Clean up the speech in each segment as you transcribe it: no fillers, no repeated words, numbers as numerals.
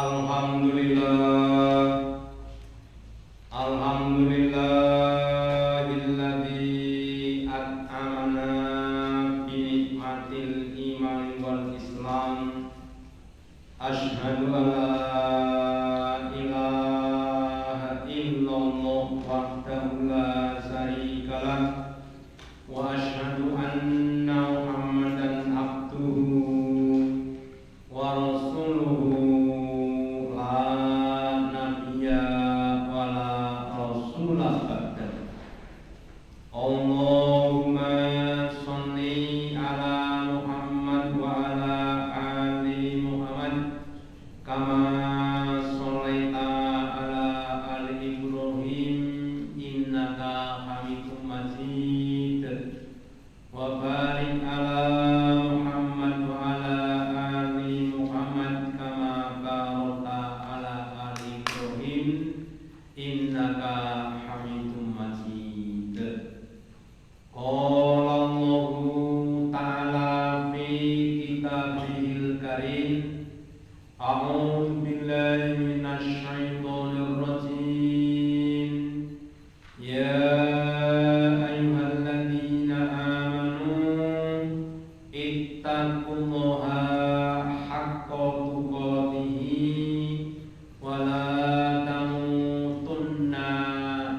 Alhamdulillah, alhamdulillahilladzi at'amana bi nikmatil iman wal islam. Asyhadu an la ilaha illallah wahdahu la syarikalah wa asyhadu anna Muhammadan abduhu wa rasuluhu la nabiyya wa la rasulah ba'da. Allahumma sholli ala Muhammad wa ala ali Muhammad kama sholaita ala ali Ibrahim innaka Hamidum Majid wa barik ala Muhammad wa ala ali Muhammad kama barakta ala ali Ibrahim innaka Hamidum Majid. Qala Allahu ta'ala fi kitabihil karim. A'udzu billahi minasy syaithanir rajim. Ya ayyuhalladzina amanu ittaqullaha haqqa tuqatih wa la tamutunna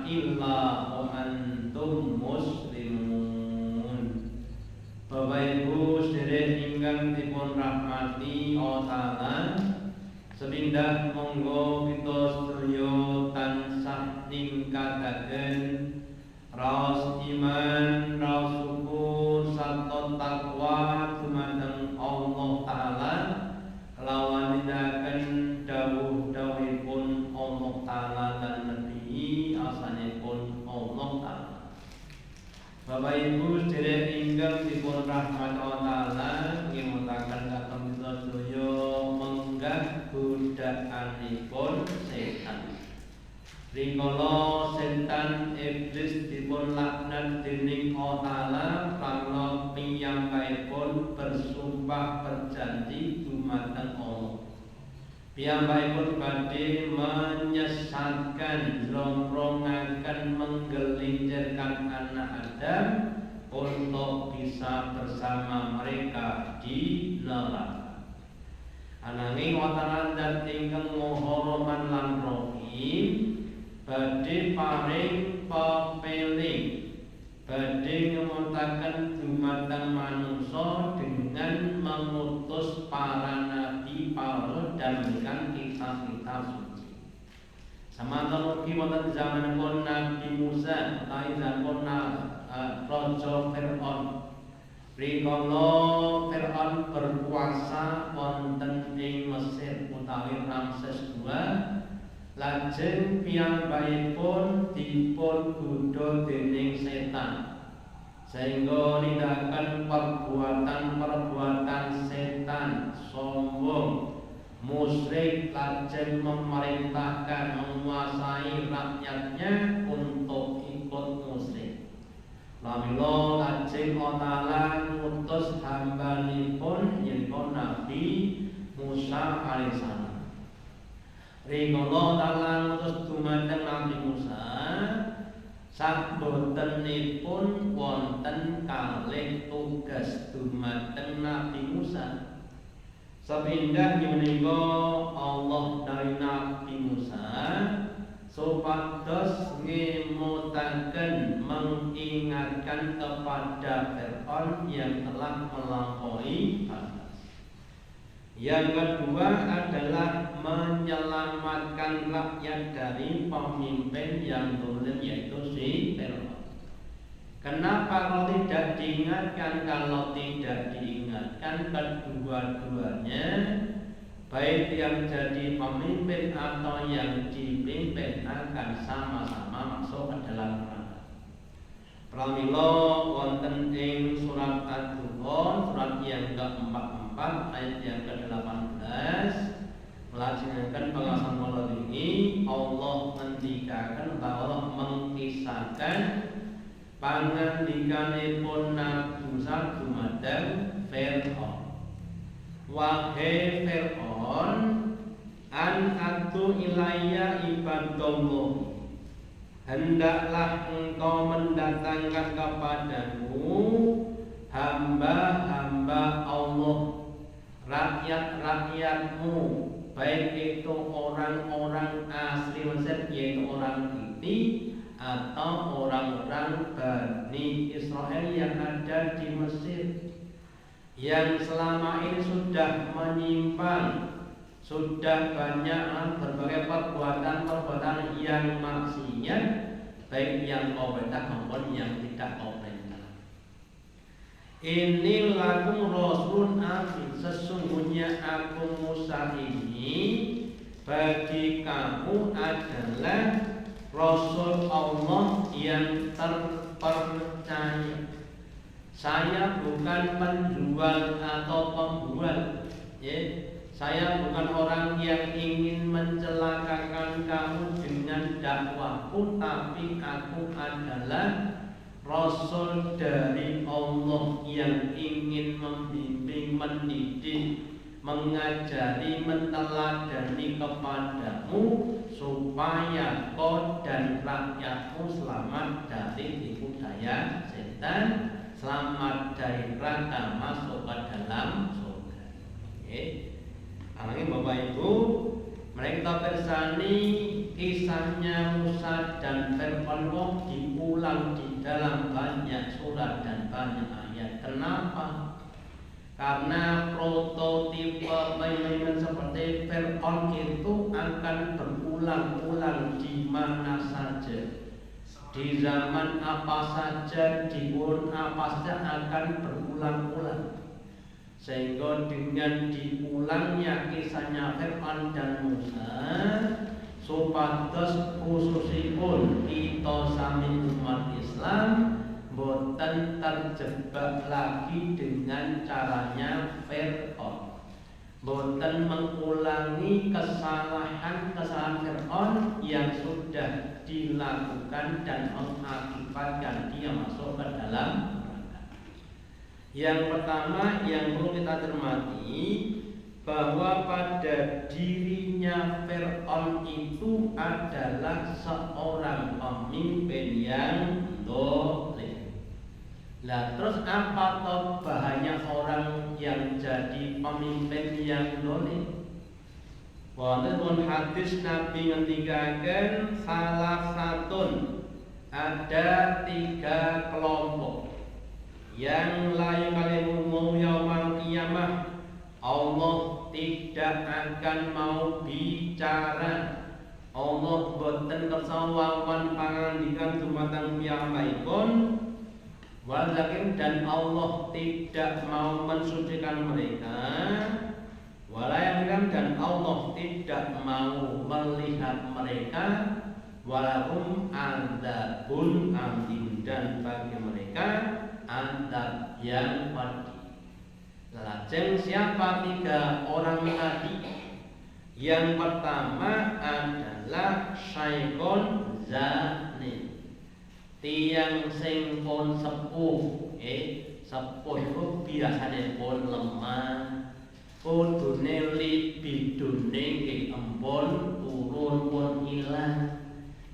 illa wa antum muslimun. Bapak Ibu sedherek ingkang dipun rahmati Allah Ta'ala, sepindah monggo kita sedaya tansah ningkataken raos iman, raos syukur sarta takwa dumateng Allah Ta'ala kelawan nindakaken dawuh-dawuhipun Allah Ta'ala lan nebi asanipun Allah Ta'ala. Bapak Ibu sedherek ingkang dipun rahmat Allah Ta'ala, ngemutaken dhateng kita sedaya menggah godaanipun setan. Rikala setan iblis dipun laknat dening Allah Ta'ala karena piyambakipun bersumpah berjanji dumateng Allah. Piyambakipun badhe menyesatkan, njlongrongaken, menggelincirkan anak Adam untuk bisa bersama mereka di neraka. Ananging wonten zat ingkang Maha Rahman lan Rahim badhe paring pepeling, badhe ngemutaken dumateng manungsa dengan mengutus para nabi, para dan kitab-kitab suci. Samanten ugi wonten zamanipun Nabi Musa utawi zamanipun Raja Fir'aun. Rikala Fir'aun berkuasa wonten ing Mesir utawi Ramses II, lajeng piyambakipun dipun godha dening setan sehingga nindakaken perbuatan-perbuatan setan, sombong, musyrik, lajeng memerintahkan, menguasai rakyatnya untuk ikut musyrik. Lamila lajeng Allah Ta'ala ngutus hambanipun yaitu Nabi Musa alaihissalam. Rikala Ta'ala ngutus dumateng Nabi Musa, sabotenipun wonten kalih tugas dumateng Nabi Musa. Sepindah menika Allah dari Nabi Musa supados ngemutaken, mengingatkan kepada Fir'aun yang telah melampaui batas. Yang kedua adalah menyelamatkan rakyat dari pemimpin yang zalim yaitu si Fir'aun. Kenapa kalau tidak diingatkan? Kalau tidak diingatkan, kedua-duanya baik yang jadi pemimpin atau yang dipimpin akan sama-sama masuk ke dalam neraka. Pramila wonten ing surat Ad-Dukhan, surat yang ke-44 ayat yang ke-18, melaksanakan pengasahan malam ini Allah ngendikaken bahwa mengisahkan pangandikanipun Nabi Musa dumateng Fir'aun. Wahai Fir'aun, an atu ilayya ibadallah, hendaklah engkau mendatangkan kepadaku hamba-hamba Allah, rakyat-rakyatmu, baik itu orang-orang asli Mesir yaitu orang Kipti atau orang-orang Bani Israel yang ada di Mesir, yang selama ini sudah menyimpang, sudah banyak berbagai perbuatan-perbuatan yang maksiat, baik yang kau perintah maupun yang tidak kau perintah. Ini lakum rasulun amin, sesungguhnya aku Musa ini bagi kamu adalah Rasul Allah yang terpercaya. Saya bukan penjual atau pembual, ya. Saya bukan orang yang ingin mencelakakan kamu dengan dakwahku, tapi aku adalah Rasul dari Allah yang ingin membimbing, mendidik, mengajari, meneladani kepadamu supaya kau dan rakyatmu selamat dari tipu daya setan, selamat dari neraka, masuk ke dalam surga. Alangin Bapak Ibu, mereka bersani kisahnya Musa dan Fir'aun diulang di dalam banyak surat dan banyak ayat. Kenapa? Karena prototipe pemimpin seperti Fir'aun itu akan berulang-ulang di mana saja, di zaman apa saja, di umur apa saja akan berulang-ulang. Sehingga dengan diulangnya kisahnya Fir'aun dan Musa, supados khususipun kita sami umat Islam boten terjebak lagi dengan caranya Fir'aun, boten mengulangi kesalahan-kesalahan Fir'aun yang sudah dilakukan dan mengakibatkan dia masuk ke dalam neraka. Yang pertama yang perlu kita cermati, bahwa pada dirinya Fir'aun itu adalah seorang pemimpin yang dolim. Lah terus apa toh bahaya orang yang jadi pemimpin yang dolim? Wonten hadis Nabi ngendikaken salah satun, ada 3 kelompok yang layu kalimu yaumal qiyamah, Allah tidak akan mau bicara, Allah boten kesawawan pangandikan dumateng piyambakipun, walakin dan Allah tidak mau mensucikan mereka, walakin dan Allah tidak mau melihat mereka, walahum adzabun alim, dan bagi mereka azab yang pedih. Lajeng siapa 3 orang tadi? Yang pertama adalah syaikon zani, tiang sing pun sepuh. Sepuh itu biasanya pun lemah, kudune libidune nggih empun turun pun ilang.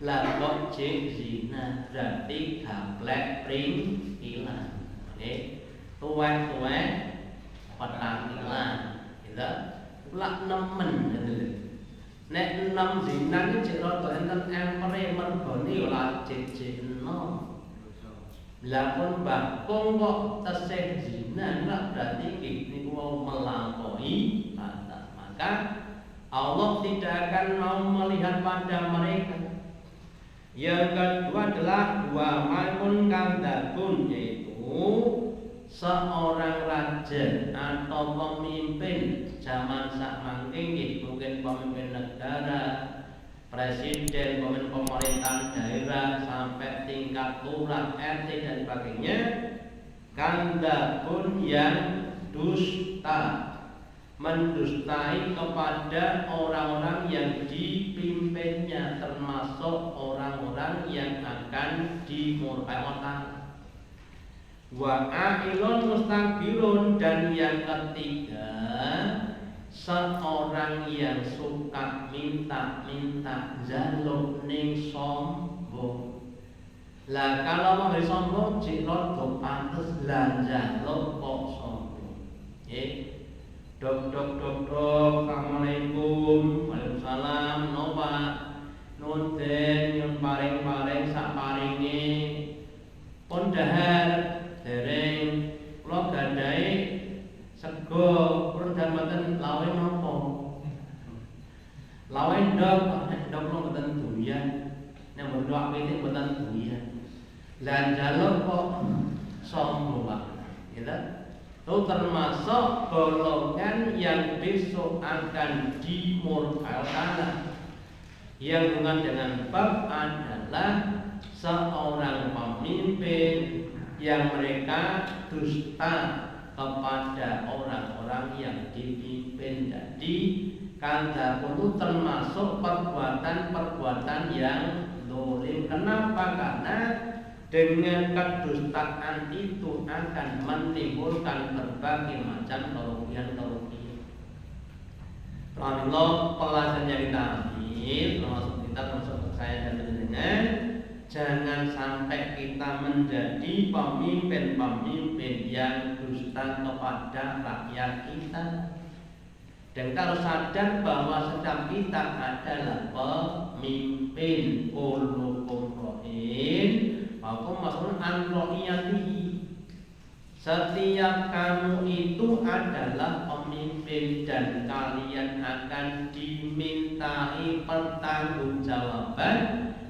Lah kok jek zina berarti gaplek pring ilang. Tuwek-tuwek petang ilang. Gitu. Lak nemen gitu. Nek enam zina iki jek rada enten empere mergone ora jek enom. Lah pun bakung kok tesih zina ora berarti niku mau melampaui batas. Maka Allah tidak akan mau melihat pada mereka. Yang kedua adalah wa malun kadzabun, yaitu seorang raja atau pemimpin zaman sakmangke, mungkin pemimpin negara, presiden, pemimpin pemerintahan daerah sampai tingkat lurah, RT dan sebagainya, kadzabun yang dusta, mendustai kepada orang-orang yang dipimpinnya, termasuk orang-orang yang akan dimurkai Allah. Wa ailun mustakbirun, dan yang ketiga seorang yang suka minta-minta jaluk ning sombong. Lah kalau mau sombong cik rada pantes lah jaluk kok sombong. Dok, assalamualaikum, waalaikumsalam, napa nunten nyun paring-paring sak paringe pun dahar dereng kula gandhahi sego pun mboten lawe napa. Lawe ndok kula mboten doyan. Nek mboten wake mboten doyan. Lah njaluk kok sombong Pak. Ya. Itu termasuk golongan yang besok akan dimurkakan. Yang bukan dengan bab adalah seorang pemimpin yang mereka dusta kepada orang-orang yang dipimpin. Jadi kanda itu termasuk perbuatan-perbuatan yang dolim. Kenapa? Karena dengan kedustaan itu akan menimbulkan berbagai macam kerugian-kerugian. Alhamdulillah pelajaran yang kita ambil termasuk saya dan dengan jangan sampai kita menjadi pemimpin-pemimpin yang dusta kepada rakyat kita. Dan kita harus sadar bahwa setiap kita adalah pemimpin. Kullukum ra'in Aku mas'ulun an ra'iyatihi. Setiap kamu itu adalah pemimpin dan kalian akan dimintai pertanggungjawaban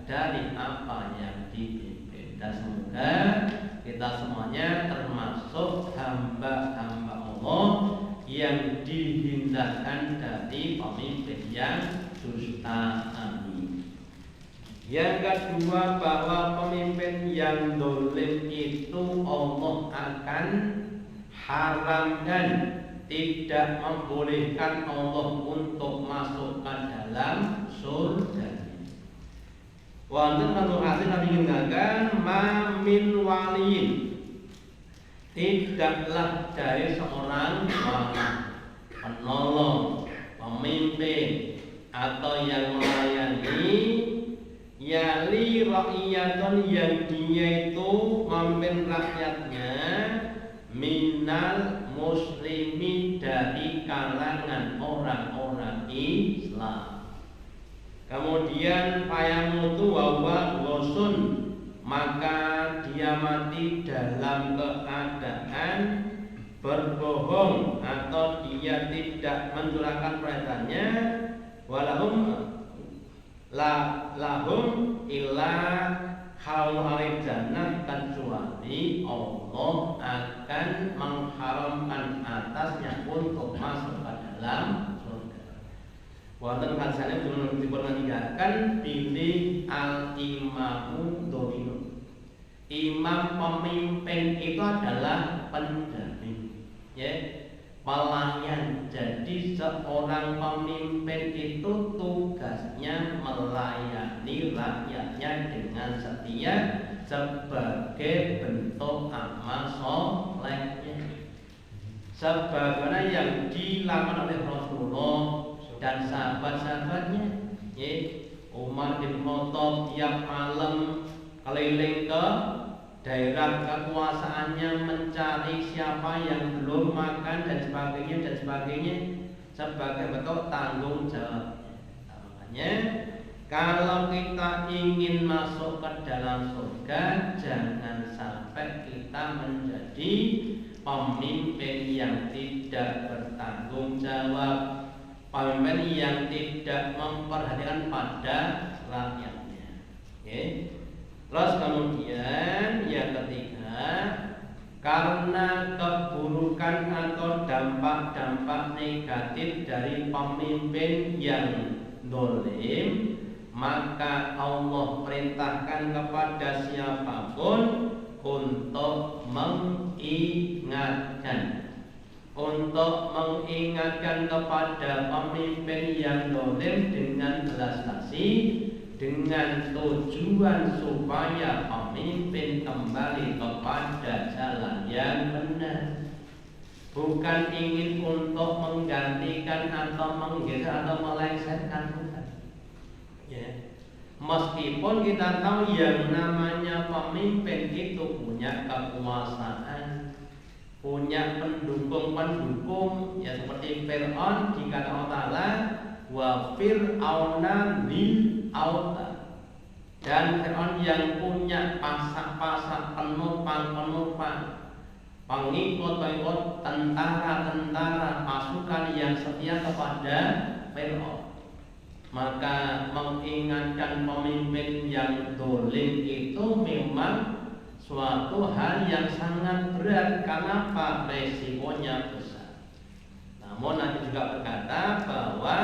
dari apa yang dipimpin. Dan semoga kita semuanya termasuk hamba-hamba Allah yang dihindarkan dari pemimpin yang dusta. Amin. Yang kedua, bahwa pemimpin yang dolim itu Allah akan haramkan, tidak membolehkan Allah untuk masuk ke dalam surga. Wonten satu hadis Nabi mengatakan, "Ma min waliyin", tidaklah dari seorang wali, penolong, pemimpin atau yang melayani yali rakyatun yang dia itu memimpin rakyatnya minal muslimi dari kalangan orang-orang Islam. Kemudian fayamutu wa gosun, maka dia mati dalam keadaan berbohong atau dia tidak mencurahkan perhatiannya. Lahum illa halal jannah, kecuali Allah akan mengharamkan atasnya untuk masuk ke dalam surga. Wonten hadisane dipunanggaken pilih al-imamu domino. Imam pemimpin itu adalah pendamping, pelayan. Jadi seorang pemimpin itu tugasnya melayani rakyatnya dengan setia sebagai bentuk amal solehnya, sebagaimana yang dilakukan oleh Rasulullah dan sahabat-sahabatnya. Umar bin Khattab tiap malam keliling ke daerah kekuasaannya mencari siapa yang belum makan dan sebagainya sebagai bentuk tanggung jawabnya. Makanya kalau kita ingin masuk ke dalam surga, jangan sampai kita menjadi pemimpin yang tidak bertanggung jawab, pemimpin yang tidak memperhatikan pada rakyatnya. Terus kemudian yang ketiga, karena keburukan atau dampak-dampak negatif dari pemimpin yang dolim, maka Allah perintahkan kepada siapapun untuk mengingatkan kepada pemimpin yang dolim dengan belas kasih, dengan tujuan supaya pemimpin kembali kepada jalan yang benar. bukan ingin untuk menggantikan atau menggeser atau melengsarkan, bukan. Ya. Meskipun kita tahu yang namanya pemimpin itu punya kekuasaan, punya pendukung-pendukung, ya seperti Fir'aun dikata Allah Ta'ala wa fir'auna lil auta, dan Fir'aun yang punya pasak-pasak penopang-penopang, pengikut-pengikut, tentara-tentara, pasukan yang setia kepada Fir'aun. Maka mengingatkan pemimpin yang dolim itu memang suatu hal yang sangat berat. Kenapa? Resikonya besar. Namun Nabi juga berkata bahwa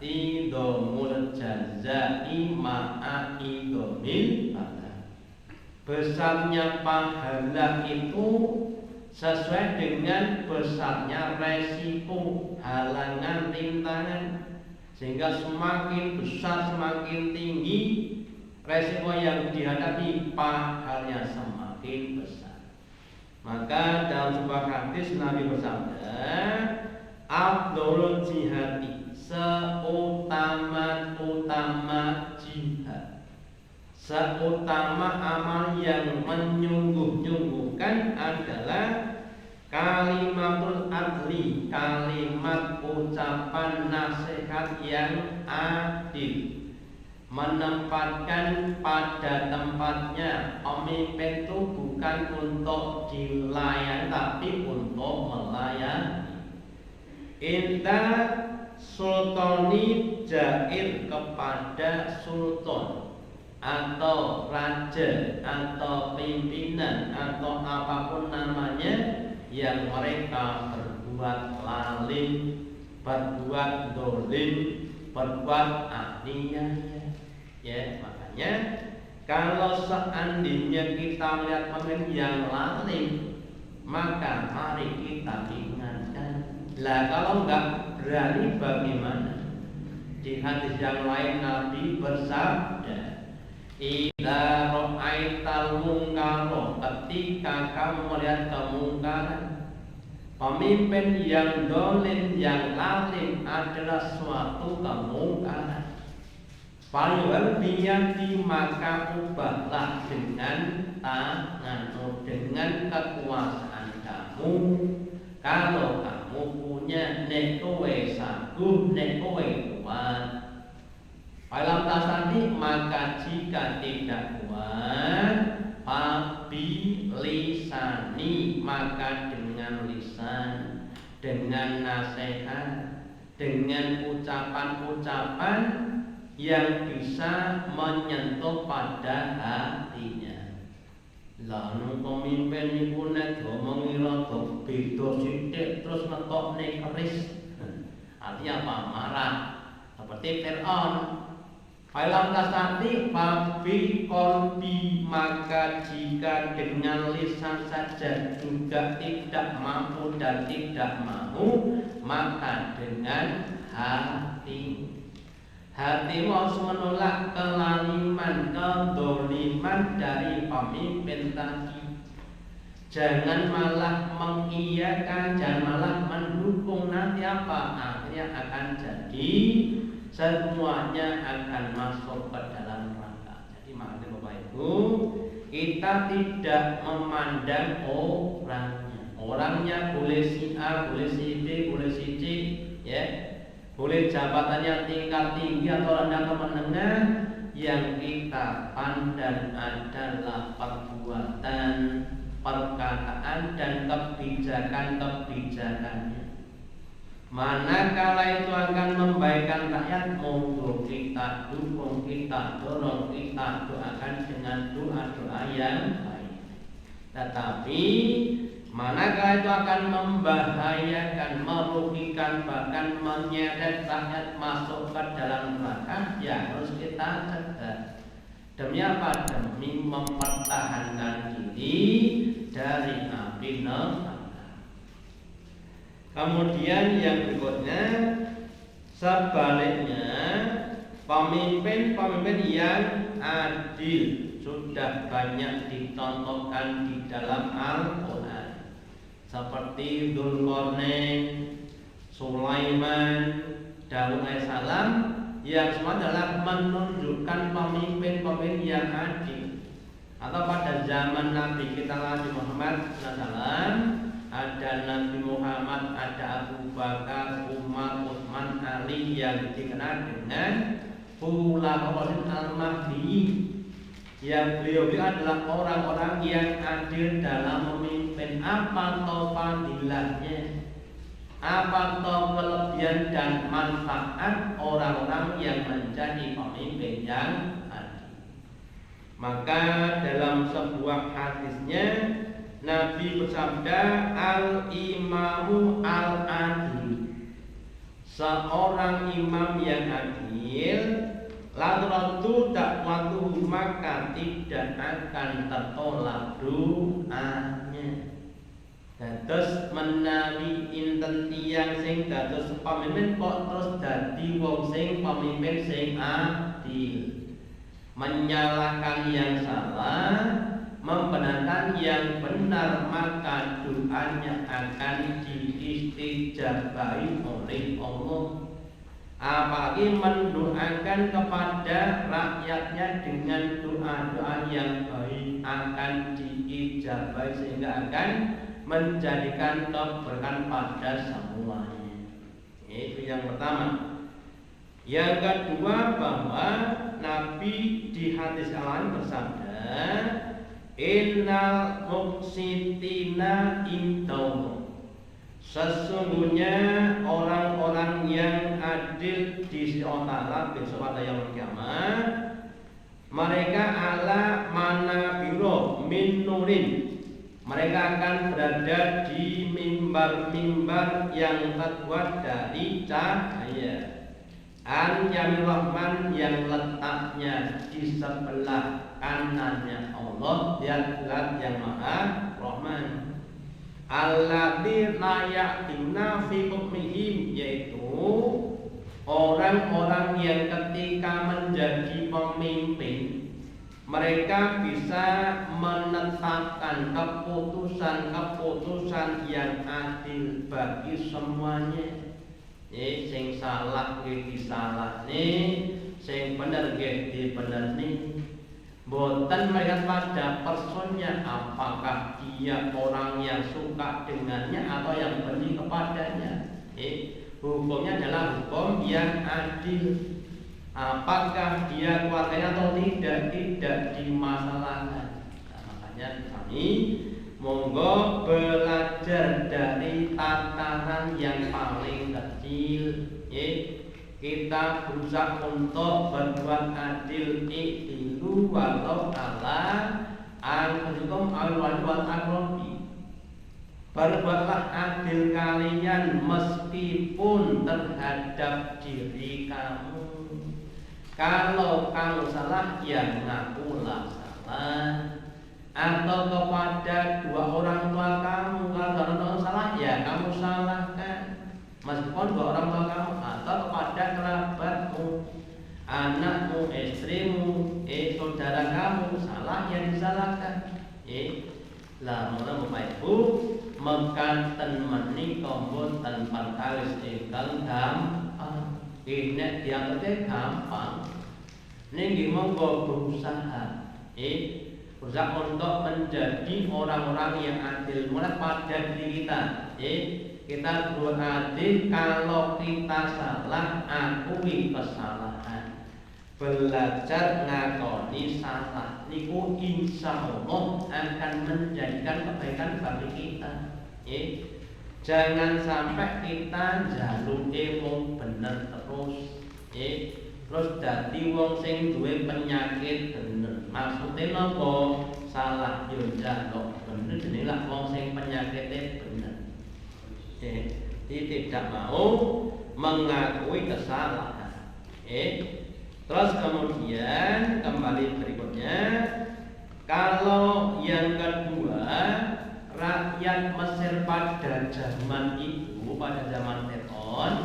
idomul jazai ma'a idomil bala, besarnya pahala itu sesuai dengan besarnya resiko, halangan, rintangan. Sehingga semakin besar, semakin tinggi resiko yang dihadapi, pahalanya semakin besar. Maka dalam sebuah hadis Nabi bersabda, afdhalul jihadi, seutama-utama jihad, seutama amal yang menyungguh-nyungguhkan adalah kalimatul adli, kalimat ucapan nasihat yang adil, menempatkan pada tempatnya. Pemimpin itu bukan untuk dilayani tapi untuk melayani. Inta sultani jair, kepada sultan atau raja atau pimpinan atau apapun namanya yang mereka berbuat lalim, berbuat dolim, berbuat aniaya. Ya, makanya kalau seandainya kita melihat pemimpin yang lalim, maka mari kita ingatkan. Lah kalau enggak berani bagaimana? Di hadis yang lain Nabi bersabda, idza ra'aital munkara, ketika kamu melihat kemungkaran, pemimpin yang dolim, yang lalim adalah suatu kemungkaran, fayuhal biyadi, maka ubahlah dengan tanganmu, dengan kekuasaan kamu. Kalau kamu punya nek kowe sanggup, nek kowe kuat. Falam tasani, maka jika tidak kuat, fabi lisani, maka dengan lisan, dengan nasihat, dengan ucapan-ucapan yang bisa menyentuh pada hatinya. Lalu pemimpin niku nek ngomongi rada beda sithik terus ngetokne keris. Artinya apa? Marah. Seperti Fir'aun. Falam tasati fabi qalbi, maka jika dengan lisan saja juga tidak mampu dan tidak mau, maka dengan hati. Hati harus menolak kelaliman, kedoliman dari pemimpin tadi. Jangan malah mengiyakan, jangan malah mendukung. Nanti apa? Akhirnya akan jadi semuanya akan masuk ke dalam neraka. Jadi makanya Bapak Ibu, kita tidak memandang orangnya boleh si A, boleh si B, boleh si C, ya, boleh jabatannya tingkat tinggi atau rendah atau menengah. Yang kita pandang adalah perbuatan, perkataan dan kebijakan-kebijakannya. Manakala itu akan membaikkan rakyat, monggo kita dukung, kita dorong, kita doakan dengan doa-doa yang baik. Tetapi manakala itu akan membahayakan, merugikan, bahkan menyeret rakyat masuk ke dalam neraka, ya harus kita cegah. Demi apa? Demi mempertahankan diri dari api neraka. Kemudian yang berikutnya, sebaliknya, pemimpin-pemimpin yang adil sudah banyak dicontohkan di dalam Al-Quran. seperti Dzulqarnain, Sulaiman, Daud alaihissalam, yang semua adalah menunjukkan pemimpin-pemimpin yang adil. Atau pada zaman Nabi kita Nabi Muhammad SAW, ada Nabi Muhammad, ada Abu Bakar, Umar, Utsman, Ali yang dikenal dengan Khulafaur al-Mahdi, yang beliau adalah orang-orang yang adil dalam memimpin. Apa tau fadilahnya, apa tau kelebihan dan manfaat orang-orang yang menjadi pemimpin yang adil. Maka dalam sebuah hadisnya Nabi bersabda, al-imamu al-adil, seorang imam yang adil, lalu dakwatuhu, maka tidak akan tertolak doanya. Dados menawi inten tiyang sing dados pemimpin kok terus dadi wong sing pemimpin sing adil, menyalahkan yang salah, membenarkan yang benar, maka doanya akan diistijabahi oleh Allah. Apalagi mendoakan kepada rakyatnya dengan doa-doa yang baik, akan diijabahi sehingga akan menjadikan keberkahan pada semuanya. Itu yang pertama. Yang kedua, bahwa Nabi di hadis al-lain bersabda, innal muqsitina indallah, sesungguhnya orang-orang yang adil di sisi Allah besok pada yaumul kiamat, mereka ala manabiro min nurin, mereka akan berada di mimbar-mimbar yang terbuat dari cahaya. An yamin rahman, yang letaknya di sebelah kanannya Allah, dan zat yang maha rahman. Allati la ya'tina fi hukmihim, yaitu orang-orang yang ketika menjadi pemimpin mereka bisa menetapkan keputusan-keputusan yang adil bagi semuanya. Sing salah disalahne, sing bener dibenerni. Boten melihat pada personnya, apakah dia orang yang suka dengannya atau yang benci kepadanya. Hukumnya adalah hukum yang adil. Apakah dia keluarganya atau tidak dimasalahkan. Nah, makanya kami monggo belajar dari tataran yang paling kecil. Kita berusaha untuk berbuat adil, ikhtilu walau ala anfusikum awal akrobi. Berbuatlah adil kalian meskipun terhadap diri kamu. Kalau kamu salah, ya mengakulah salah. Atau kepada dua orang tua kamu, kalau orang tua salah, ya kamu salahkan, meskipun dua orang tua kamu. Atau kepada kerabatmu, anakmu, istrimu, saudara kamu, salah, yang disalahkan. Lah mula Bapak Ibu, mekanten menika mboten perkawis ingkang gampang. Ini dianggapnya gampang. Niki monggo berusaha, berusaha untuk menjadi orang-orang yang adil mulai pada diri kita. Kita berbuat adil, kalau kita salah akui kesalahan, belajar ngakoni salah. Niku insya Allah akan menjadikan kebaikan bagi kita. Jangan sampai kita jaluke wong bener terus dadi wong sing duwe penyakit bener. Maksudnya napa? Salah yo njaluk bener, jenilah wong sing penyakitnya bener. Tidak mau mengakui kesalahan. Terus kemudian kembali berikutnya, kalau yang kedua, rakyat Mesir pada zaman itu, pada zaman Fir'aun,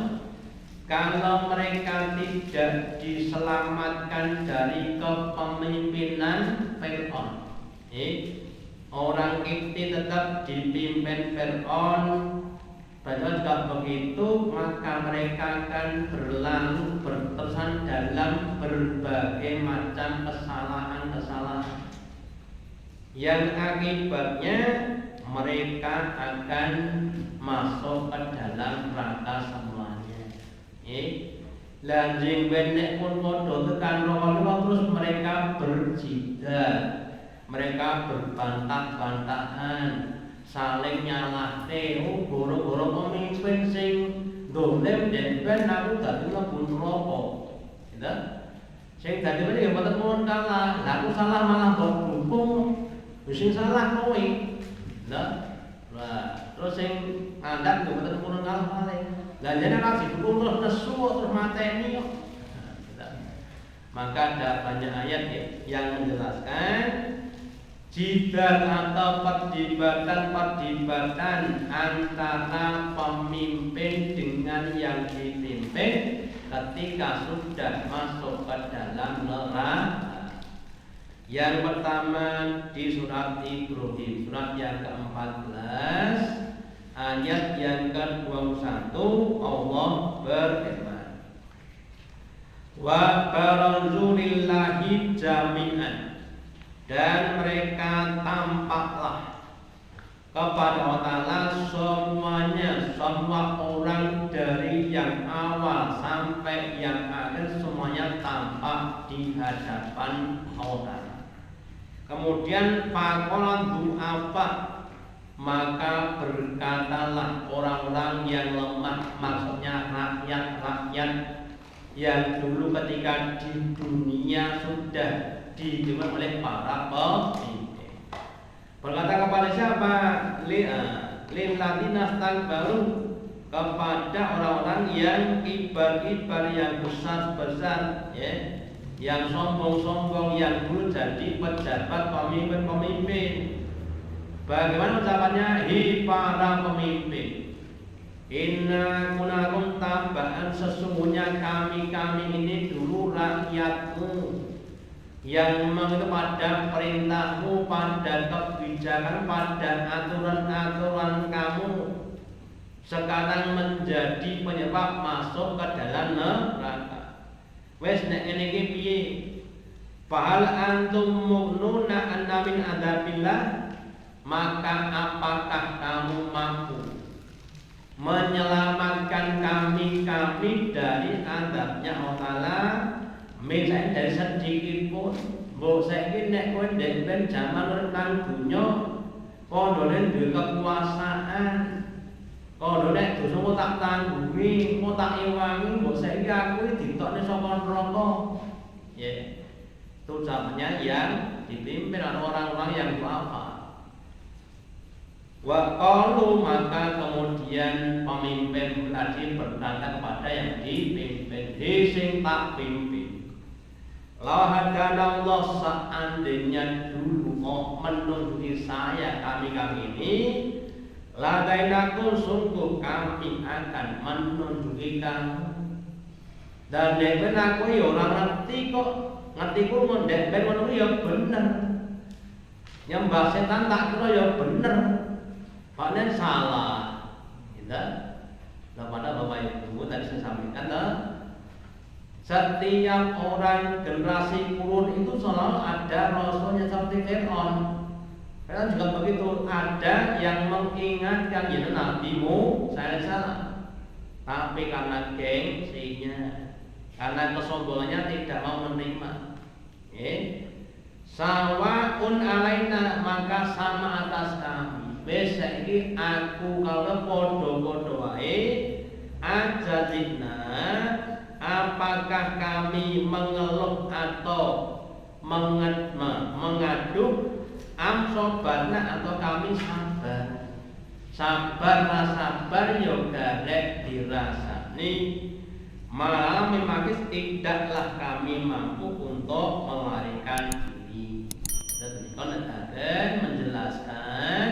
kalau mereka tidak diselamatkan dari kepemimpinan Fir'aun, orang Kipti tetap dipimpin Fir'aun. Padahal juga begitu, maka mereka akan berlalu berterusan dalam berbagai macam kesalahan-kesalahan yang akibatnya mereka akan masuk ke dalam neraka semuanya. Lanjing benek pun podo tekan rokok terus mereka berjidal, mereka berbantah-bantahan, saling nyalahke. Goro-goro pemimpin sing dolim dan ben aku dadi mlebu neraka. Gitu. Sing dadi meneh ya mboten mun kalah. Lah aku salah malah mbok dukung. Sing salah kowe. Lah, terus sing ngandhap yo mboten mun kalah malih. Lah jenengan nek didukung terus nesu terus mateni kok. Maka ada banyak ayat yang menjelaskan jidal atau perdebatan antara pemimpin dengan yang dipimpin ketika sudah masuk ke dalam neraka. Yang pertama di surat Ibrahim, surat yang ke-14 ayat yang ke-21, Allah berfirman, wa barazu lillahi jami'an, dan mereka tampaklah kepada Allah Ta'ala semuanya, semua orang dari yang awal sampai yang akhir semuanya tampak di hadapan Allah Ta'ala. Kemudian faqala du'afa, maka berkatalah orang-orang yang lemah, maksudnya rakyat-rakyat yang dulu ketika di dunia sudah didengar oleh para pemimpin. Berkata kepada siapa? Lilladzina baru, kepada orang-orang yang kibar-kibar, yang besar-besar, ya, yang sombong-sombong, yang dulu jadi pejabat pemimpin-pemimpin. Bagaimana ucapannya? Hi para pemimpin, inna kunakum tabaan, sesungguhnya kami ini dulu rakyatmu yang memang itu pada perintahmu, pada kebijakan, pada aturan-aturan kamu, sekarang menjadi penyebab masuk ke dalam neraka. Wes nek ngene iki piye? Fahal antum mu'nuna anna min adzabillah, maka apakah kamu mampu menyelamatkan kami dari azabnya Allah Ta'ala? Misalnya dari sedikit pun, mbok saiki nek kowe ndek ben jaman urip nang donya, kondone duwe kekuasaan, kondone dosa kok tak tanggungi, kok tak ewangi, mbok saiki aku ditokne saka neraka. Ya. Itu zamannya yang dipimpin oleh orang-orang yang duafa. Wa qalu, maka kemudian pemimpin tadi berkata kepada yang dipimpin, "Hei sing tak pimpin, la hadana Allah, seandainya dulu mau menunjuki saya kami ini, ladainakum, sungguh kami akan menunjuki kamu." Dan dek aku ya ora ngerti kok, ngerti ku mun dek ben ngono ya bener. Nyembah setan tak kira ya bener. Padahal salah. Gitu. Nah, pada Bapak Ibu tadi saya sampaikan setiap orang generasi kurun itu selalu ada rasulnya seperti Fir'aun. Fir'aun juga begitu, ada yang mengingatkan yaitu Nabi Musa salah. Tapi karena gengsinya, karena kesombongannya tidak mau menerima. Sawaun alaina, maka sama atas kami. Besok ini aku kalau podo-podo wae ajazina, apakah kami mengeluh atau mengadu, amsobarna atau kami sabar. Sabar yo garek dirasani, malah memang tidaklah kami mampu untuk melarikan diri. Dan menjelaskan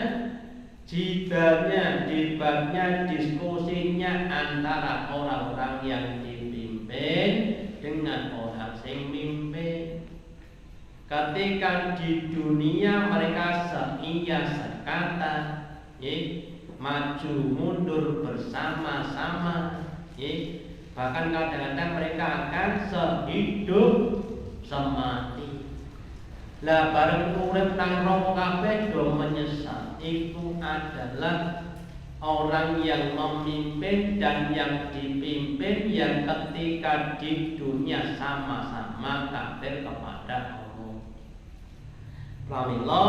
jidalnya, debatnya, diskusinya antara orang-orang yang dipimpin dengan orang sing mimpin. Ketika di dunia mereka seia sekata, maju mundur bersama-sama, bahkan kadang-kadang mereka akan sehidup semati. Lah bareng urip nang romo kabeh do menyesal. Itu adalah orang yang memimpin dan yang dipimpin yang ketika di dunia sama-sama kafir kepada Allah. Pramila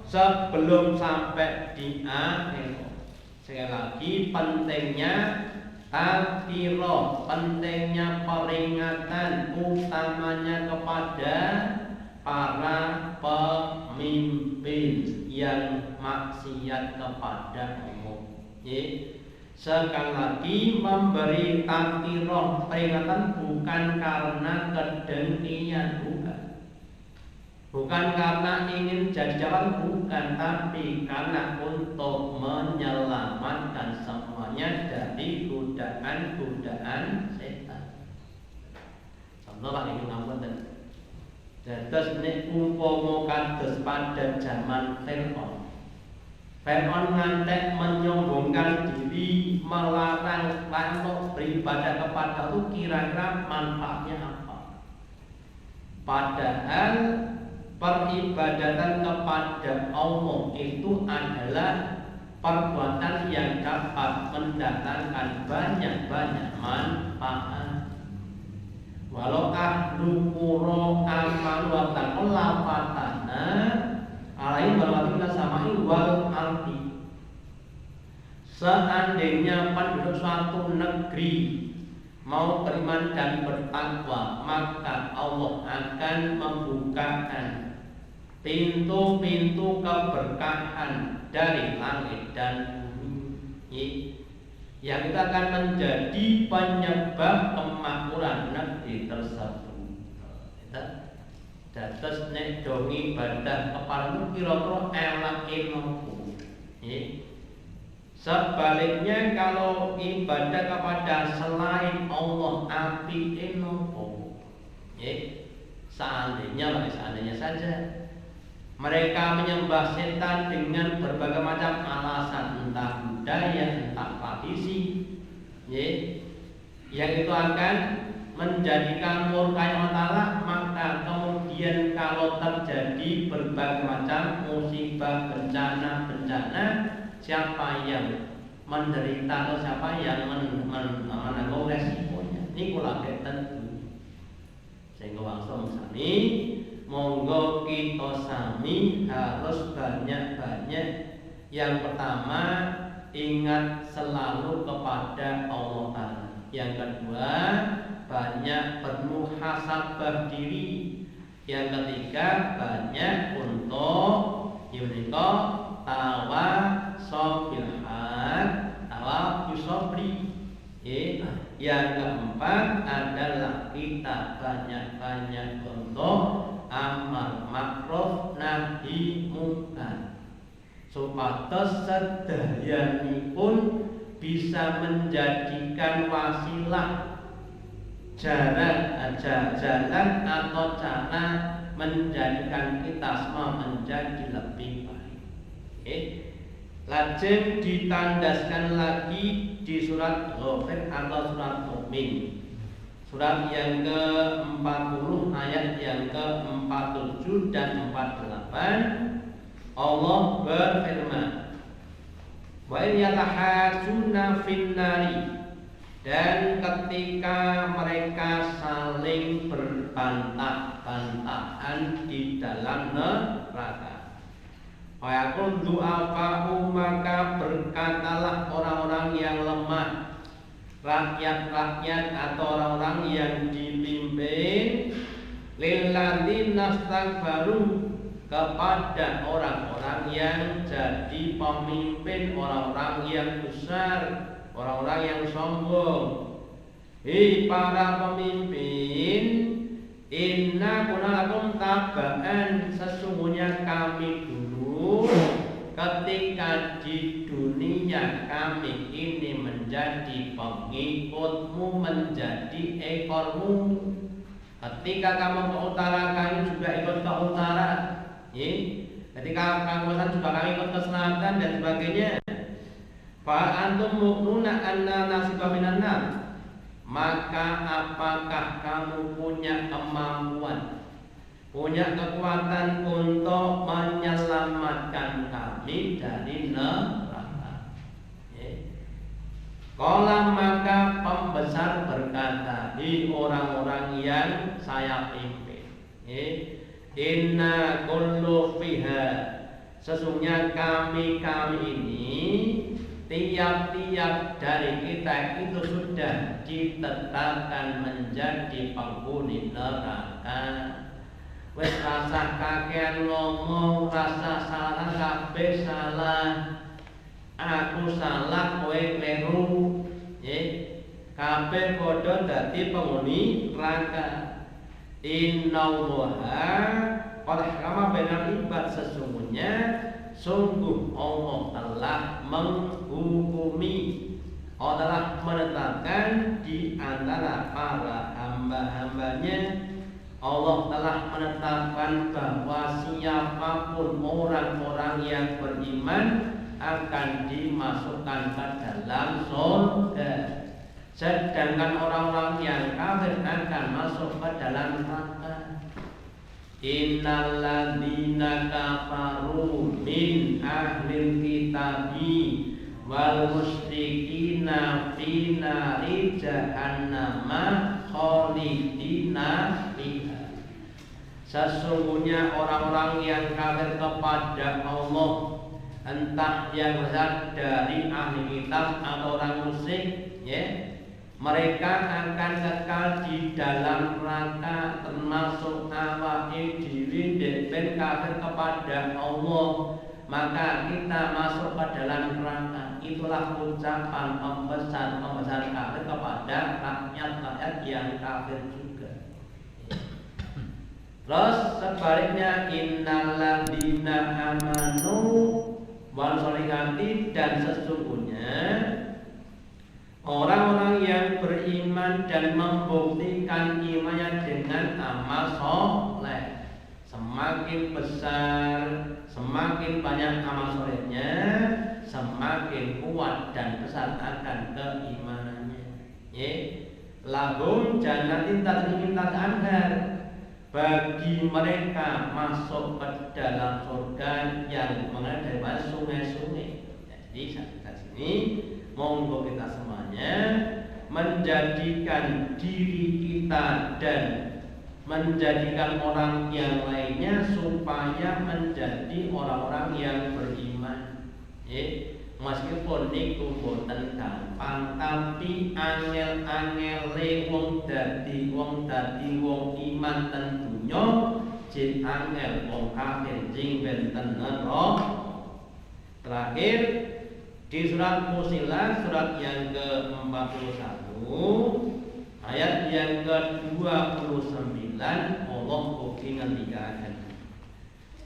sebelum sampai di akhir, sekali lagi pentingnya tafsiro, pentingnya peringatan utamanya kepada para pemimpin yang maksiat kepada Allah. Sekali lagi memberi tafsiro peringatan bukan karena kedengkian, bukan karena ingin jadi jalan, bukan, tapi karena untuk menyelamatkan semuanya dari godaan-godaan setan. Contoh lah ini ngapunten. Dados nek umpama kados pada zaman Fir'aun. Fir'aun ngantek menyombongkan diri, melarang untuk beribadah kepada Allah, kira-kira manfaatnya apa? Padahal peribadatan kepada Allah itu adalah perbuatan yang dapat mendatangkan banyak-banyak manfaat. Walau ahlu qura amalu wa taqallafatana alaihi wa samai wal ardi. Seandainya penduduk suatu negeri mau beriman dan bertakwa, maka Allah akan membukakan pintu-pintu keberkahan dari langit dan bumi, yang itu akan menjadi penyebab kemakmuran negeri tersebut. Dados nek dong ibadah kepada kira-kira elake nopo. Sebaliknya kalau ibadah kepada selain Allah apike nopo. Seandainya saja mereka menyembah setan dengan berbagai macam alasan, entah budaya, entah tradisi, yang itu akan menjadikan murka Allah Ta'ala. Maka kemudian kalau terjadi berbagai macam musibah, bencana, siapa yang menderita atau siapa yang menanggung resikonya? Ini kulake tentu. Sehingga wangsa sami, monggo kita sami harus banyak-banyak. Yang pertama, ingat selalu kepada Allah Ta'ala. Yang kedua, banyak bermuhasabah diri. Yang ketiga, banyak untuk tawassul bil haq, tawassul sabri. Yang keempat adalah kita banyak-banyak untuk amal makruf nahi mungkar, supados sedayanipun bisa menjadikan wasilah jalan atau cara menjadikan kita semua menjadi lebih baik. Lajeng ditandaskan lagi di surat Ghafir atau surat Mu'min, surat yang ke-40 ayat yang ke-47 dan 48. Allah berfirman, wa in yatahajuna finnari, dan ketika mereka saling berbantah-bantahan di dalam neraka, wayakul du'afa'u, maka berkatalah orang-orang yang lemah, rakyat-rakyat atau orang-orang yang dipimpin, lilladzina istakbaru, kepada orang-orang yang jadi pemimpin, orang-orang yang besar, orang-orang yang sombong. Para pemimpin, inna kunalakum tabaan, sesungguhnya kami dulu ketika di dunia kami ini menjadi pengikutmu, menjadi ekormu. Ketika kamu ke utara, kami juga ikut ke utara. Ketika kamu juga kami ikut ke selatan dan sebagainya. Fa antum mu'nuna anna nasiba minan nar. Maka apakah kamu punya kemampuan, punya kekuatan untuk menyelamatkan kami dari neraka? Qala, maka pembesar berkata, hi orang-orang yang saya pimpin, inna kullu fiha, sesungguhnya kami ini, tiap-tiap dari kita itu sudah ditetapkan menjadi penghuni neraka. Wes rasa kakean ngomong, rasa salah kabeh salah, aku salah kowe kleru, kabeh padha dadi penghuni neraka. Innallaha qad hakama bainal ibad, sesungguhnya sungguh Allah telah menghukumi, Allah telah menetapkan di antara para hamba-hambanya. Allah telah menetapkan bahwa siapapun orang-orang yang beriman akan dimasukkan ke dalam surga, sedangkan orang-orang yang kafir akan masuk ke dalam neraka. Innal ladzina kafaru min ahlil kitabi wal musyrikina fi nari jahannama khalidina fiha. Sesungguhnya orang-orang yang kafir kepada Allah, entah yang berasal dari ahli kitab atau orang musyrik, mereka akan kekal di dalam neraka, termasuk awake dhewe ben kafir kepada Allah, maka kita masuk ke dalam neraka. Itulah ucapan pembesar kafir kepada rakyat yang kafir juga. Terus sebaliknya, innalladzina amanu wal sholihati, dan sesungguhnya orang-orang yang beriman dan membuktikan imannya dengan amal soleh, semakin besar, semakin banyak amal solehnya, semakin kuat dan besar akan keimanannya. Lahum jannatin tajri min tahtiha al-anhar, bagi mereka masuk ke dalam surga yang mengalir dari sungai-sungai. Jadi sampai sini monggo kita semuanya menjadikan diri kita dan menjadikan orang yang lainnya supaya menjadi orang-orang yang beriman. Meskipun niku boten gampang, tapi angel-angele wong dadi wong iman tentunya jin angel wong kafir jing benten neraka. Terakhir di surat Fussilat, surat yang ke-41 ayat yang ke-29, Allah ugi ngendikaken,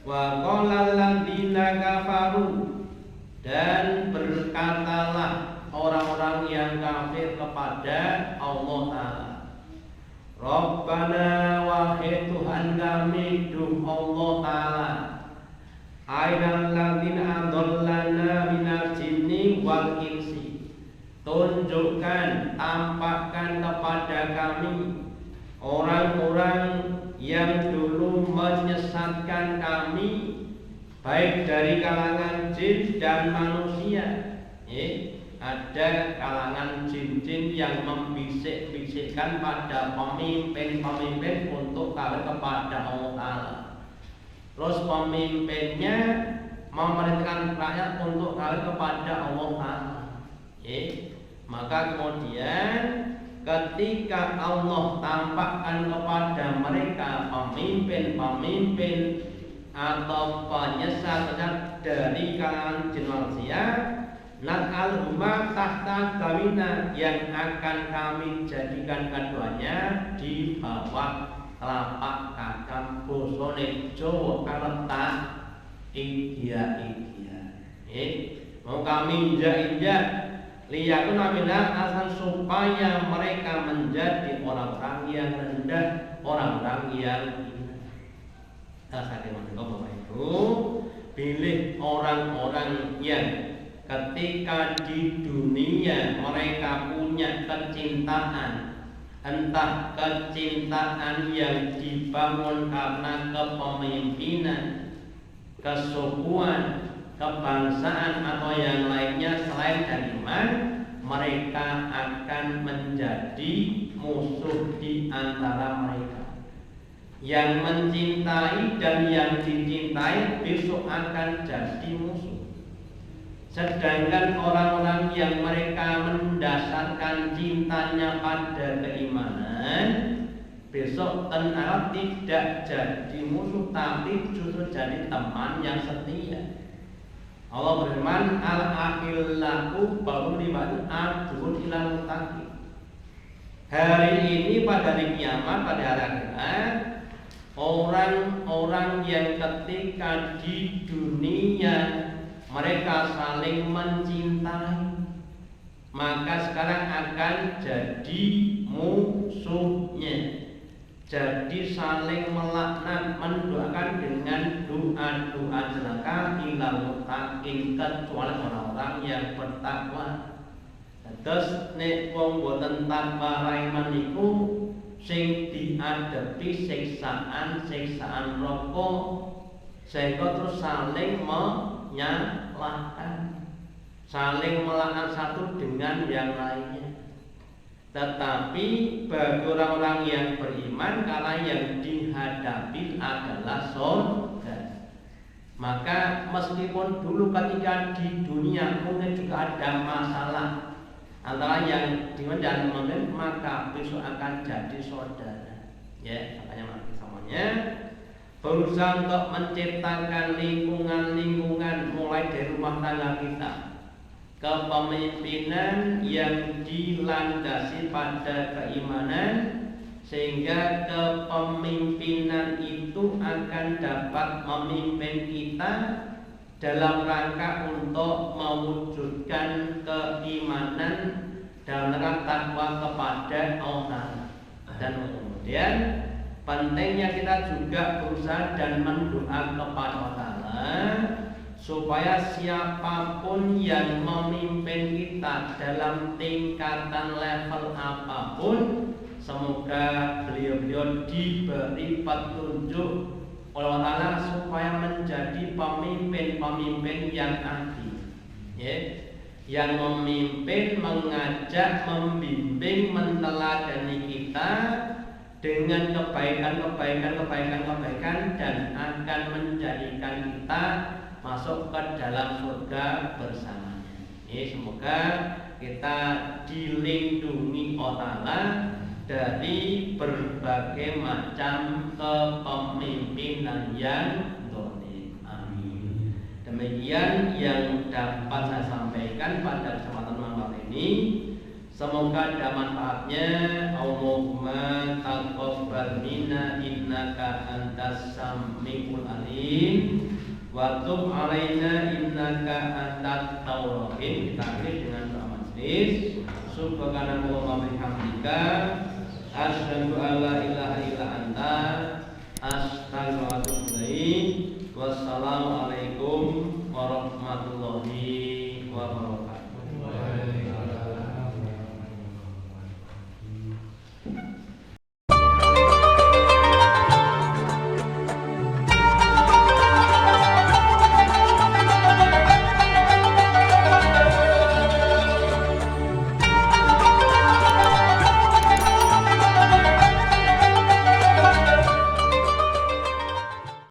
wa qala alladziina kafaru, dan berkatalah orang-orang yang kafir kepada Allah Ta'ala, Rabbana, wahai Tuhan kami, duh Allah Ta'ala, ainal ladzina adallana minal jinni wal insi, tunjukkan, tampakkan kepada kami orang-orang yang dulu menyesatkan kami, baik dari kalangan jin dan manusia. Ada kalangan jin-jin yang membisik-bisikkan pada pemimpin-pemimpin untuk kafir kepada Allah Ta'ala. Terus pemimpinnya memerintahkan rakyat untuk kafir kepada Allah Ta'ala. Maka kemudian ketika Allah tampakkan kepada mereka pemimpin-pemimpin atau penyesat dari kalangan jin manusia, nakal-huma tahta kawina, yang akan kami jadikan keduanya di bawah telapak kaki bosone Jawa kaletak idia. Mau kami injak-injak liyakuna minal asan, supaya mereka menjadi orang-orang yang rendah, orang-orang yang hina. Saking menika Bapak Ibu, pilih orang-orang yang ketika di dunia mereka punya kecintaan, entah kecintaan yang dibangun karena kepemimpinan, kesukuan, kebangsaan atau yang lainnya selain dari iman, mereka akan menjadi musuh di antara mereka. Yang mencintai dan yang dicintai besok akan jadi musuh. Sedangkan orang-orang yang mereka mendasarkan cintanya pada keimanan, besok tenang tidak jadi musuh, tapi justru jadi teman yang setia. Allah berfirman, al-akhillahu ba'dhum adun ilal muttaqin. Hari ini pada hari kiamat, pada hari akhirat, orang-orang yang ketika di dunia mereka saling mencintai, maka sekarang akan jadi musuhnya. Jadi saling melaknat, mendoakan dengan doa-doa celaka ilal muttaqin, kecuali orang-orang yang bertakwa. Terus nek wong boten takwa raiman niku sing diadepi siksaan rokok, sehingga terus saling menyalahkan, saling melaknat satu dengan yang lainnya. Tetapi bagi orang-orang yang beriman, karena yang dihadapi adalah surga, maka meskipun dulu ketika di dunia mungkin juga ada masalah antara yang dengan dan mungkin, maka besok akan jadi saudara. Ya, makanya mari semuanya berusaha untuk menciptakan lingkungan mulai dari rumah tangga kita, kepemimpinan yang dilandasi pada keimanan, sehingga kepemimpinan itu akan dapat memimpin kita dalam rangka untuk mewujudkan keimanan dalam rangka takwa kepada Allah. Dan kemudian pentingnya kita juga berusaha dan mendoa kepada Allah supaya siapapun yang memimpin kita dalam tingkatan level apapun, semoga beliau-beliau diberi petunjuk oleh Allah supaya menjadi pemimpin-pemimpin yang adil, ya, yang memimpin, mengajak, membimbing, menteladani kita dengan kebaikan dan akan menjadikan kita masuk ke dalam surga bersamanya. Semoga kita dilindungi Allah dari berbagai macam kepemimpinan yang zalim. Amin. Demikian yang dapat saya sampaikan pada kesempatan malam ini. Semoga ada manfaatnya. Allahumma taqabbal minna innaka antas samiul alim wa tub alaina innaka antat tawwabur rahim. Kita akhiri dengan doa majlis. Subhanallah wa bihamdika asyhadu